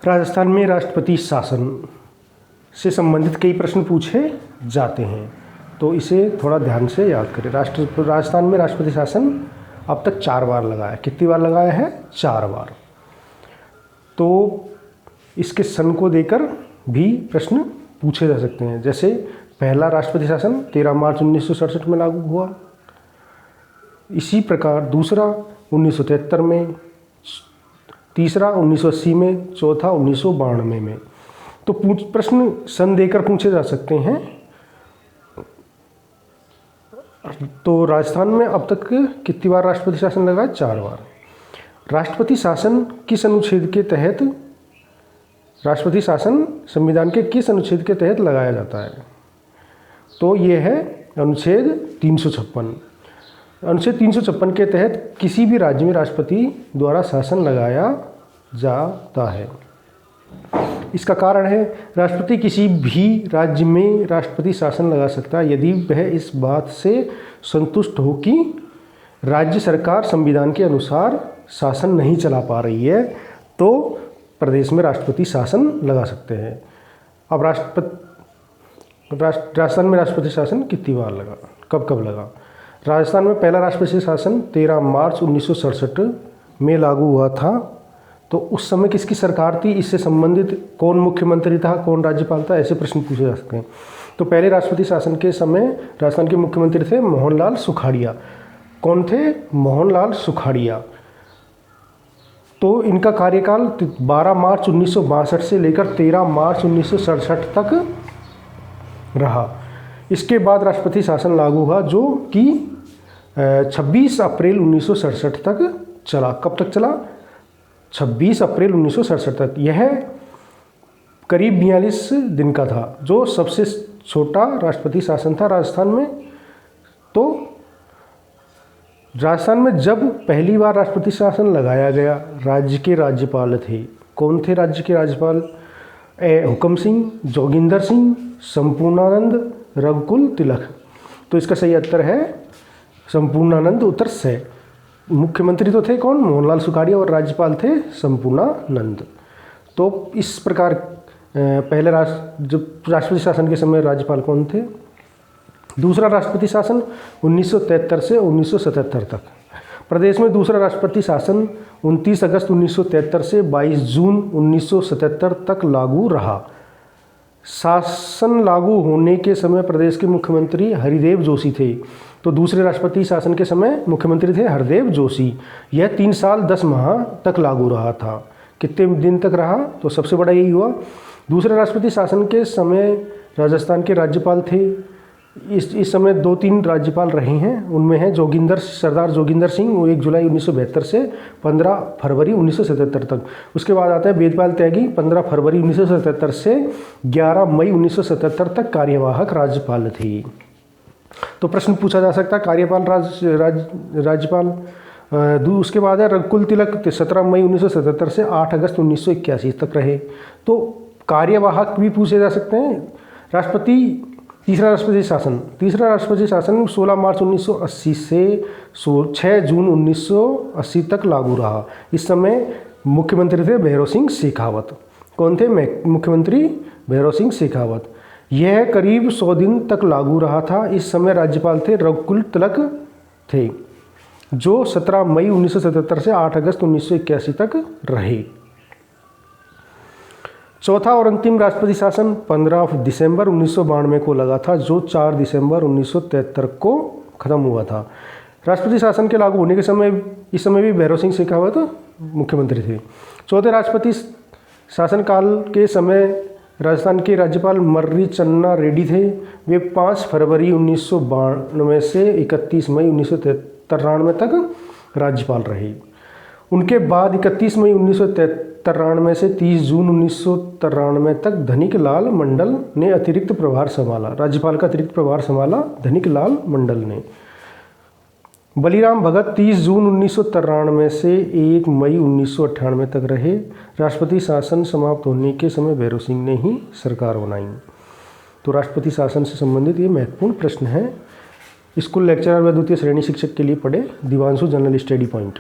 राजस्थान में राष्ट्रपति शासन से संबंधित कई प्रश्न पूछे जाते हैं, तो इसे थोड़ा ध्यान से याद करें। राजस्थान में राष्ट्रपति शासन अब तक 4 बार लगा है। कितनी बार लगाया है? 4 बार। तो इसके सन को देकर भी प्रश्न पूछे जा सकते हैं। जैसे पहला राष्ट्रपति शासन 13 मार्च 1967 में लागू हुआ। इसी प्रकार दूसरा 1973 में, तीसरा 1980 में, चौथा 1992 में। तो प्रश्न सन देकर पूछे जा सकते हैं। तो राजस्थान में अब तक कितनी बार राष्ट्रपति शासन लगा है? 4 बार। राष्ट्रपति शासन किस अनुच्छेद के तहत, राष्ट्रपति शासन संविधान के किस अनुच्छेद के तहत लगाया जाता है? तो ये है अनुच्छेद 356। अनुच्छेद 356 के तहत किसी भी राज्य में राष्ट्रपति द्वारा शासन लगाया जाता है। इसका कारण है, राष्ट्रपति किसी भी राज्य में राष्ट्रपति शासन लगा सकता है यदि वह इस बात से संतुष्ट हो कि राज्य सरकार संविधान के अनुसार शासन नहीं चला पा रही है, तो प्रदेश में राष्ट्रपति शासन लगा सकते हैं। अब राजस्थान में राष्ट्रपति शासन कितनी बार लगा, कब कब लगा? राजस्थान में पहला राष्ट्रपति शासन 13 मार्च 1967 में लागू हुआ था। तो उस समय किसकी सरकार थी? इससे संबंधित कौन मुख्यमंत्री था, कौन राज्यपाल था, ऐसे प्रश्न पूछे जा सकते हैं। तो पहले राष्ट्रपति शासन के समय राजस्थान के मुख्यमंत्री थे मोहनलाल सुखाड़िया। कौन थे? मोहनलाल सुखाड़िया। तो इनका कार्यकाल 12 मार्च 1962 से लेकर 13 मार्च 1967 तक रहा। इसके बाद राष्ट्रपति शासन लागू हुआ, जो कि 26 अप्रैल 1967 तक चला। कब तक चला? 26 अप्रैल 1967 तक। यह करीब 42 दिन का था, जो सबसे छोटा राष्ट्रपति शासन था राजस्थान में। तो राजस्थान में जब पहली बार राष्ट्रपति शासन लगाया गया, राज्य के राज्यपाल थे। कौन थे राज्य के राज्यपाल? हुकम सिंह, जोगिंदर सिंह, संपूर्णानंद, रघुकुल तिलक। तो इसका सही उत्तर है संपूर्णानंद, उत्तर से। मुख्यमंत्री तो थे कौन? मोहनलाल सुखाड़िया, और राज्यपाल थे संपूर्णानंद। तो इस प्रकार पहले जब राष्ट्रपति शासन के समय राज्यपाल कौन थे? दूसरा राष्ट्रपति शासन 1973 से 1977 तक। प्रदेश में दूसरा राष्ट्रपति शासन 29 अगस्त 1973 से 22 जून 1977 तक लागू रहा। शासन लागू होने के समय प्रदेश के मुख्यमंत्री हरिदेव जोशी थे। तो दूसरे राष्ट्रपति शासन के समय मुख्यमंत्री थे हरदेव जोशी। यह 3 साल 10 माह तक लागू रहा था। कितने दिन तक रहा? तो सबसे बड़ा यही हुआ। दूसरे राष्ट्रपति शासन के समय राजस्थान के राज्यपाल थे। इस समय 2-3 राज्यपाल रहे हैं। उनमें है सरदार जोगिंदर सिंह, वो 1 जुलाई 1972 से 15 फरवरी 1977 तक। उसके बाद आता है वेदपाल त्यागी, 15 फरवरी 1977 से 11 मई 1977 तक कार्यवाहक राज्यपाल थे। तो प्रश्न पूछा जा सकता है कार्यपाल राज्यपाल। उसके बाद है रघुकुल तिलक, 17 मई 1977 से 8 अगस्त 1981 तक रहे। तो कार्यवाहक भी पूछे जा सकते हैं। तीसरा राष्ट्रपति शासन 16 मार्च 1980 से 6 जून 1980 तक लागू रहा। इस समय मुख्यमंत्री थे भैरव सिंह शेखावत। कौन थे मुख्यमंत्री? भैरव सिंह शेखावत। यह करीब 100 दिन तक लागू रहा था। इस समय राज्यपाल थे रघुकुल तिलक थे, जो 17 मई 1977 से 8 अगस्त 1981 तक रहे। चौथा और अंतिम राष्ट्रपति शासन 15 दिसंबर 1992 को लगा था, जो 4 दिसंबर 1973 को खत्म हुआ था। राष्ट्रपति शासन के लागू होने के समय इस समय भी भैरव सिंह शेखावत मुख्यमंत्री थे। चौथे राष्ट्रपति शासन काल के समय राजस्थान के राज्यपाल मर्री चन्ना रेड्डी थे। वे 5 फरवरी 1992 से 31 मई 1993 तक राज्यपाल रहे। उनके बाद 31 मई 1993 से 30 जून 1993 तक धनिक लाल मंडल ने अतिरिक्त प्रभार संभाला। राज्यपाल का अतिरिक्त प्रभार संभाला धनिक लाल मंडल ने। बलीराम भगत 30 जून 1993 से 1 मई 1998 तक रहे। राष्ट्रपति शासन समाप्त होने के समय भैरव सिंह ने ही सरकार बनाई। तो राष्ट्रपति शासन से संबंधित ये महत्वपूर्ण प्रश्न है। स्कूल लेक्चरर व द्वितीय श्रेणी शिक्षक के लिए पढ़े दिवांशु जनरल स्टडी पॉइंट।